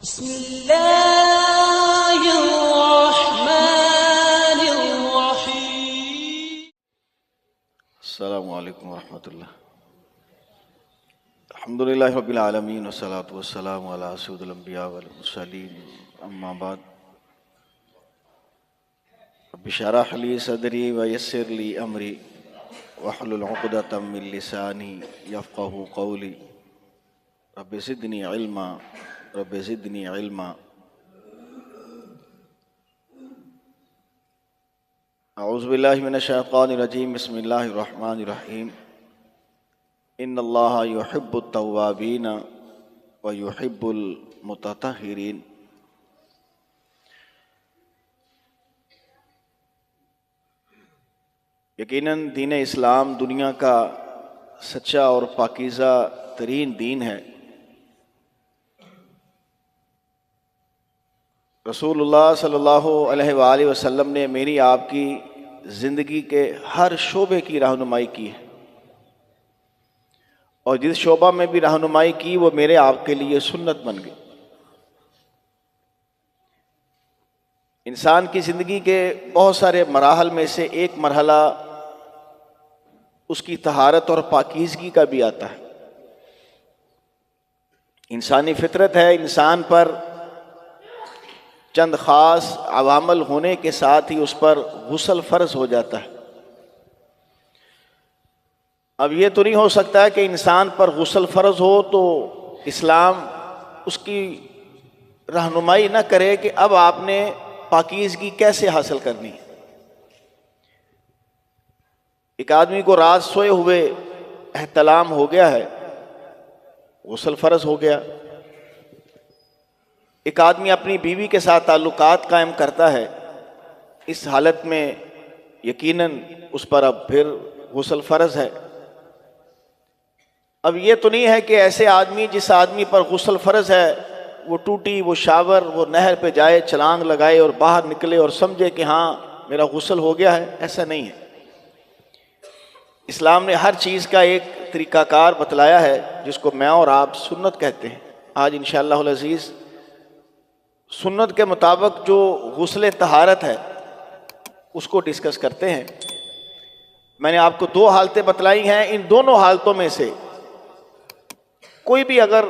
بسم الله الرحمن الرحيم. السلام علیکم ورحمۃ اللہ. الحمد للہ رب العالمین والصلاة والسلام علی سید الانبیاء والمرسلین. اما بعد رب اشرح لی صدری ویسر لی امری واحلل عقدۃ من لسانی یفقہوا قولی. رب زدنی علما رب زدنی علما. اعوذ باللہ من الشیطان الرجیم. بسم اللہ الرحمن الرحیم. ان اللہ یحب التوابین ویحب المتطہرین. یقیناً دین اسلام دنیا کا سچا اور پاکیزہ ترین دین ہے. رسول اللہ صلی اللہ علیہ وآلہ وسلم نے میری آپ کی زندگی کے ہر شعبے کی رہنمائی کی ہے، اور جس شعبہ میں بھی رہنمائی کی وہ میرے آپ کے لیے سنت بن گئی. انسان کی زندگی کے بہت سارے مراحل میں سے ایک مرحلہ اس کی طہارت اور پاکیزگی کا بھی آتا ہے. انسانی فطرت ہے، انسان پر چند خاص عوامل ہونے کے ساتھ ہی اس پر غسل فرض ہو جاتا ہے. اب یہ تو نہیں ہو سکتا کہ انسان پر غسل فرض ہو تو اسلام اس کی رہنمائی نہ کرے کہ اب آپ نے پاکیزگی کیسے حاصل کرنی ہے. ایک آدمی کو رات سوئے ہوئے احتلام ہو گیا ہے، غسل فرض ہو گیا. ایک آدمی اپنی بیوی کے ساتھ تعلقات قائم کرتا ہے، اس حالت میں یقیناً اس پر اب پھر غسل فرض ہے. اب یہ تو نہیں ہے کہ ایسے آدمی جس آدمی پر غسل فرض ہے وہ ٹوٹی، وہ شاور، وہ نہر پہ جائے، چھلانگ لگائے اور باہر نکلے اور سمجھے کہ ہاں میرا غسل ہو گیا ہے. ایسا نہیں ہے. اسلام نے ہر چیز کا ایک طریقہ کار بتلایا ہے جس کو میں اور آپ سنت کہتے ہیں. آج انشاءاللہ العزیز سنت کے مطابق جو غسل طہارت ہے اس کو ڈسکس کرتے ہیں. میں نے آپ کو دو حالتیں بتلائی ہیں. ان دونوں حالتوں میں سے کوئی بھی اگر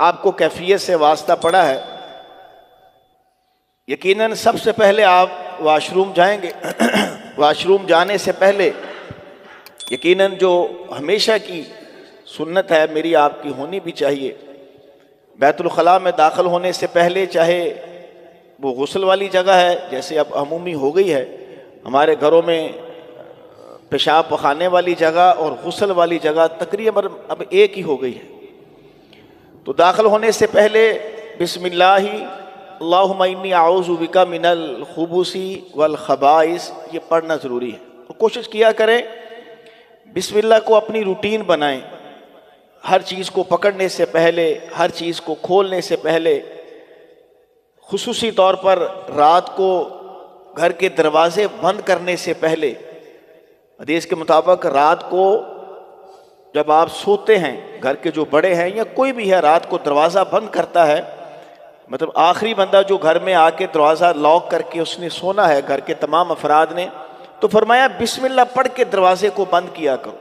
آپ کو کیفیت سے واسطہ پڑا ہے، یقیناً سب سے پہلے آپ واش روم جائیں گے. واش روم جانے سے پہلے یقیناً جو ہمیشہ کی سنت ہے میری آپ کی ہونی بھی چاہیے، بیت الخلاء میں داخل ہونے سے پہلے چاہے وہ غسل والی جگہ ہے، جیسے اب عمومی ہو گئی ہے ہمارے گھروں میں پیشاب پخانے والی جگہ اور غسل والی جگہ تقریباً اب ایک ہی ہو گئی ہے. تو داخل ہونے سے پہلے بسم اللہ اللہم انی اعوذ بک من الخبث والخبائث یہ پڑھنا ضروری ہے. اور کوشش کیا کریں بسم اللہ کو اپنی روٹین بنائیں. ہر چیز کو پکڑنے سے پہلے، ہر چیز کو کھولنے سے پہلے، خصوصی طور پر رات کو گھر کے دروازے بند کرنے سے پہلے. حدیث کے مطابق رات کو جب آپ سوتے ہیں، گھر کے جو بڑے ہیں یا کوئی بھی ہے رات کو دروازہ بند کرتا ہے، مطلب آخری بندہ جو گھر میں آ کے دروازہ لاک کر کے اس نے سونا ہے گھر کے تمام افراد نے، تو فرمایا بسم اللہ پڑھ کے دروازے کو بند کیا کرو.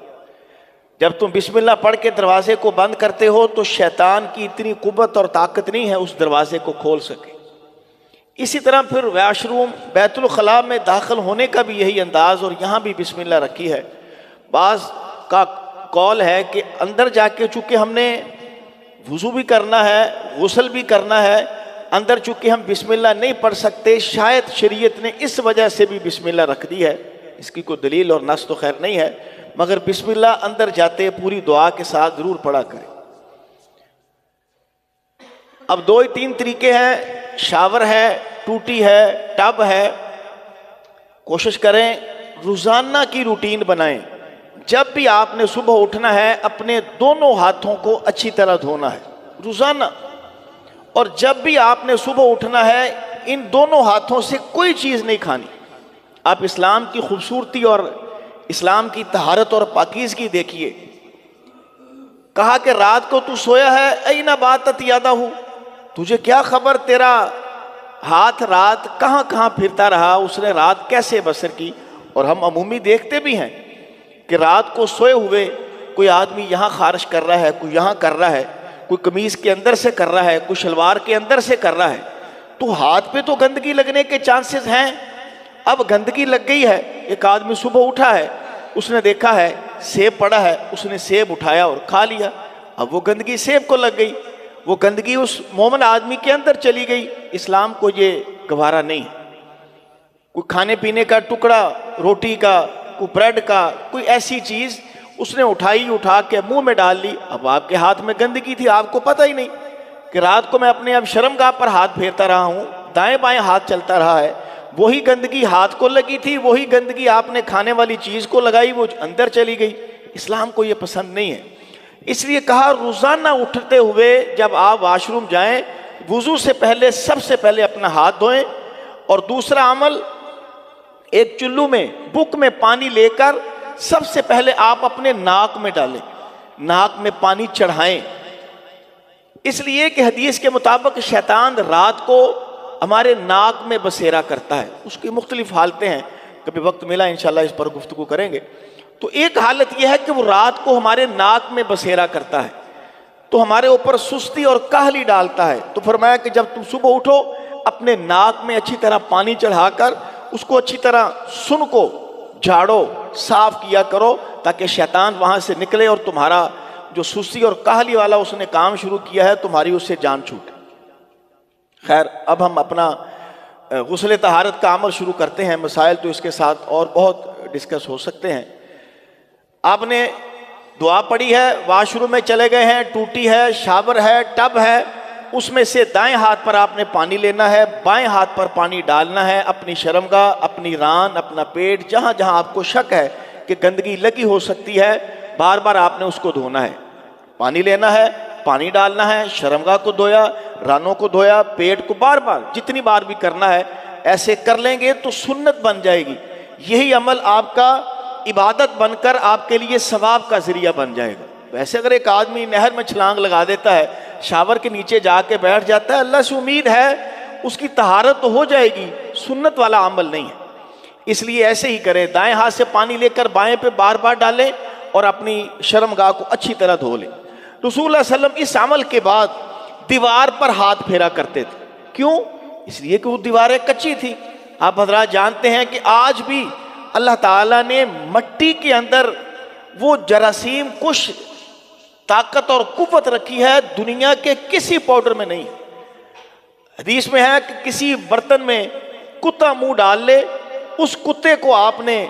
جب تم بسم اللہ پڑھ کے دروازے کو بند کرتے ہو تو شیطان کی اتنی قوت اور طاقت نہیں ہے اس دروازے کو کھول سکے. اسی طرح پھر واش روم بیت الخلاء میں داخل ہونے کا بھی یہی انداز، اور یہاں بھی بسم اللہ رکھی ہے. بعض کا قول ہے کہ اندر جا کے چونکہ ہم نے وضو بھی کرنا ہے، غسل بھی کرنا ہے، اندر چونکہ ہم بسم اللہ نہیں پڑھ سکتے، شاید شریعت نے اس وجہ سے بھی بسم اللہ رکھ دی ہے. اس کی کوئی دلیل اور نص تو خیر نہیں ہے، مگر بسم اللہ اندر جاتے پوری دعا کے ساتھ ضرور پڑھا کریں. اب دو ہی تین طریقے ہیں، شاور ہے، ٹوٹی ہے، ٹب ہے. کوشش کریں روزانہ کی روٹین بنائیں. جب بھی آپ نے صبح اٹھنا ہے اپنے دونوں ہاتھوں کو اچھی طرح دھونا ہے روزانہ، اور جب بھی آپ نے صبح اٹھنا ہے ان دونوں ہاتھوں سے کوئی چیز نہیں کھانی. آپ اسلام کی خوبصورتی اور اسلام کی طہارت اور پاکیزگی دیکھیے. کہا کہ رات کو تو سویا ہے، اینا باتت یادہ، تجھے کیا خبر تیرا ہاتھ رات کہاں کہاں پھرتا رہا، اس نے رات کیسے بسر کی۔ اور ہم عمومی دیکھتے بھی ہیں کہ رات کو سوئے ہوئے کوئی آدمی یہاں خارش کر رہا ہے، کوئی یہاں کر رہا ہے، کوئی قمیض کے اندر سے کر رہا ہے، کوئی شلوار کے اندر سے کر رہا ہے، تو ہاتھ پہ تو گندگی لگنے کے چانسز ہیں۔ اب گندگی لگ گئی ہے، ایک آدمی صبح اٹھا ہے، اس نے دیکھا ہے سیب پڑا ہے، اس نے سیب اٹھایا اور کھا لیا، اب وہ گندگی سیب کو لگ گئی، وہ گندگی اس مومن آدمی کے اندر چلی گئی۔ اسلام کو یہ گوارا نہیں ہے۔ کوئی کھانے پینے کا ٹکڑا، روٹی کا، کوئی بریڈ کا، کوئی ایسی چیز اس نے اٹھا کے منہ میں ڈال لی، اب آپ کے ہاتھ میں گندگی تھی، آپ کو پتہ ہی نہیں کہ رات کو میں اپنے اب شرمگاہ پر ہاتھ پھیرتا رہا ہوں، دائیں بائیں ہاتھ چلتا رہا ہے، وہی گندگی ہاتھ کو لگی تھی، وہی گندگی آپ نے کھانے والی چیز کو لگائی، وہ اندر چلی گئی۔ اسلام کو یہ پسند نہیں ہے، اس لیے کہا روزانہ اٹھتے ہوئے جب آپ واش روم جائیں، وضو سے پہلے سب سے پہلے اپنا ہاتھ دھوئیں، اور دوسرا عمل ایک چلو میں بک میں پانی لے کر سب سے پہلے آپ اپنے ناک میں ڈالیں، ناک میں پانی چڑھائیں، اس لیے کہ حدیث کے مطابق شیطان رات کو ہمارے ناک میں بسیرا کرتا ہے۔ اس کی مختلف حالتیں ہیں، کبھی وقت ملا انشاءاللہ اس پر گفتگو کریں گے۔ تو ایک حالت یہ ہے کہ وہ رات کو ہمارے ناک میں بسیرا کرتا ہے تو ہمارے اوپر سستی اور کاہلی ڈالتا ہے، تو فرمایا کہ جب تم صبح اٹھو اپنے ناک میں اچھی طرح پانی چڑھا کر اس کو اچھی طرح سن کو جھاڑو، صاف کیا کرو، تاکہ شیطان وہاں سے نکلے اور تمہارا جو سستی اور کاہلی والا اس نے کام شروع کیا ہے تمہاری اس سے جان چھوٹے۔ خیر، اب ہم اپنا غسل طہارت کا عمل شروع کرتے ہیں۔ مسائل تو اس کے ساتھ اور بہت ڈسکس ہو سکتے ہیں۔ آپ نے دعا پڑھی ہے، واش روم میں چلے گئے ہیں، ٹوٹی ہے، شاور ہے، ٹب ہے، اس میں سے دائیں ہاتھ پر آپ نے پانی لینا ہے، بائیں ہاتھ پر پانی ڈالنا ہے، اپنی شرمگاہ، اپنی ران، اپنا پیٹ، جہاں جہاں آپ کو شک ہے کہ گندگی لگی ہو سکتی ہے، بار بار آپ نے اس کو دھونا ہے۔ پانی لینا ہے، پانی ڈالنا ہے، شرمگاہ کو دھویا، رانوں کو دھویا، پیٹ کو بار بار جتنی بار بھی کرنا ہے، ایسے کر لیں گے تو سنت بن جائے گی۔ یہی عمل آپ کا عبادت بن کر آپ کے لیے ثواب کا ذریعہ بن جائے گا۔ ویسے اگر ایک آدمی نہر میں چھلانگ لگا دیتا ہے، شاور کے نیچے جا کے بیٹھ جاتا ہے، اللہ سے امید ہے اس کی طہارت تو ہو جائے گی، سنت والا عمل نہیں ہے۔ اس لیے ایسے ہی کریں، دائیں ہاتھ سے پانی لے کر بائیں پہ بار بار ڈالیں اور اپنی شرمگاہ کو اچھی طرح دھو لیں۔ رسول اللہ صلی اللہ علیہ وسلم اس عمل کے بعد دیوار پر ہاتھ پھیرا کرتے تھے۔ کیوں؟ اس لیے کہ وہ دیواریں کچی تھی۔ آپ حضرات جانتے ہیں کہ آج بھی اللہ تعالیٰ نے مٹی کے اندر وہ جراثیم کش طاقت اور قوت رکھی ہے، دنیا کے کسی پاؤڈر میں نہیں۔ حدیث میں ہے کہ کسی برتن میں کتا منہ ڈال لے، اس کتے کو آپ نے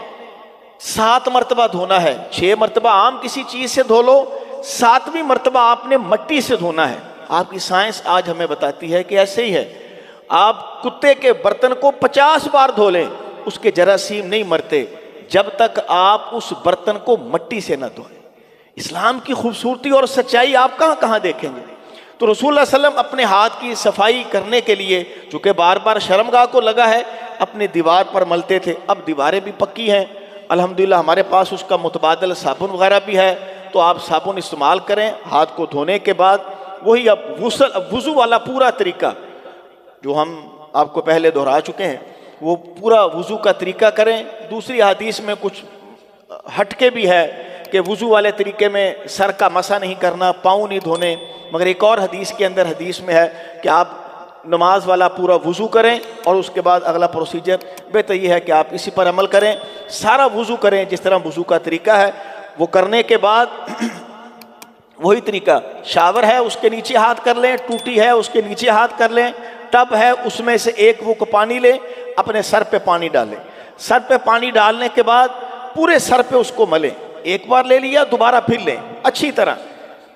7 مرتبہ دھونا ہے۔ 6 مرتبہ عام کسی چیز سے دھو لو، 7ویں مرتبہ آپ نے مٹی سے دھونا ہے۔ آپ کی سائنس آج ہمیں بتاتی ہے کہ ایسے ہی ہے، آپ کتے کے برتن کو 50 بار دھو لیں، اس کے جراثیم نہیں مرتے جب تک آپ اس برتن کو مٹی سے نہ دھوئیں۔ اسلام کی خوبصورتی اور سچائی آپ کہاں کہاں دیکھیں گے۔ تو رسول اللہ صلی اللہ علیہ وسلم اپنے ہاتھ کی صفائی کرنے کے لیے چونکہ بار بار شرمگاہ کو لگا ہے، اپنے دیوار پر ملتے تھے۔ اب دیواریں بھی پکی ہیں الحمدللہ، ہمارے پاس اس کا متبادل صابن وغیرہ بھی ہے، تو آپ صابن استعمال کریں ہاتھ کو دھونے کے بعد۔ وہی اب وضو والا پورا طریقہ جو ہم آپ کو پہلے دہرا چکے ہیں، وہ پورا وضو کا طریقہ کریں۔ دوسری حدیث میں کچھ ہٹ کے بھی ہے کہ وضو والے طریقے میں سر کا مسح نہیں کرنا، پاؤں نہیں دھونے، مگر ایک اور حدیث کے اندر حدیث میں ہے کہ آپ نماز والا پورا وضو کریں اور اس کے بعد اگلا پروسیجر بہتر یہ ہے کہ آپ اسی پر عمل کریں، سارا وضو کریں جس طرح وضو کا طریقہ ہے۔ وہ کرنے کے بعد وہی طریقہ، شاور ہے اس کے نیچے ہاتھ کر لیں، ٹوٹی ہے اس کے نیچے ہاتھ کر لیں، ٹب ہے اس میں سے ایک وہ پانی لیں، اپنے سر پہ پانی ڈالیں، سر پہ پانی ڈالنے کے بعد پورے سر پہ اس کو ملیں، ایک بار لے لیا دوبارہ پھر لیں اچھی طرح،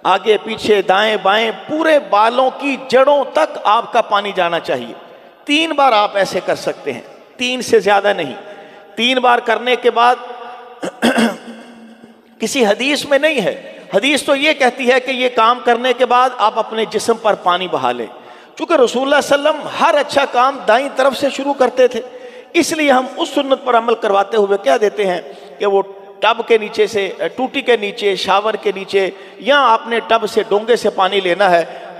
آگے پیچھے دائیں بائیں پورے بالوں کی جڑوں تک آپ کا پانی جانا چاہیے۔ 3 بار آپ ایسے کر سکتے ہیں، 3 سے زیادہ نہیں۔ 3 بار کرنے کے بعد کسی حدیث میں نہیں ہے، حدیث تو یہ کہتی ہے کہ یہ کام کرنے کے بعد آپ اپنے جسم پر پانی بہا لیں۔ چونکہ رسول اللہ صلی اللہ علیہ وسلم ہر اچھا کام دائیں طرف سے شروع کرتے تھے، اس لیے ہم اس سنت پر عمل کرواتے ہوئے کیا دیتے ہیں کہ وہ ٹب کے نیچے سے، ٹوٹی کے نیچے، شاور کے نیچے، یا آپ نے ٹب سے ڈونگے سے پانی لینا ہے،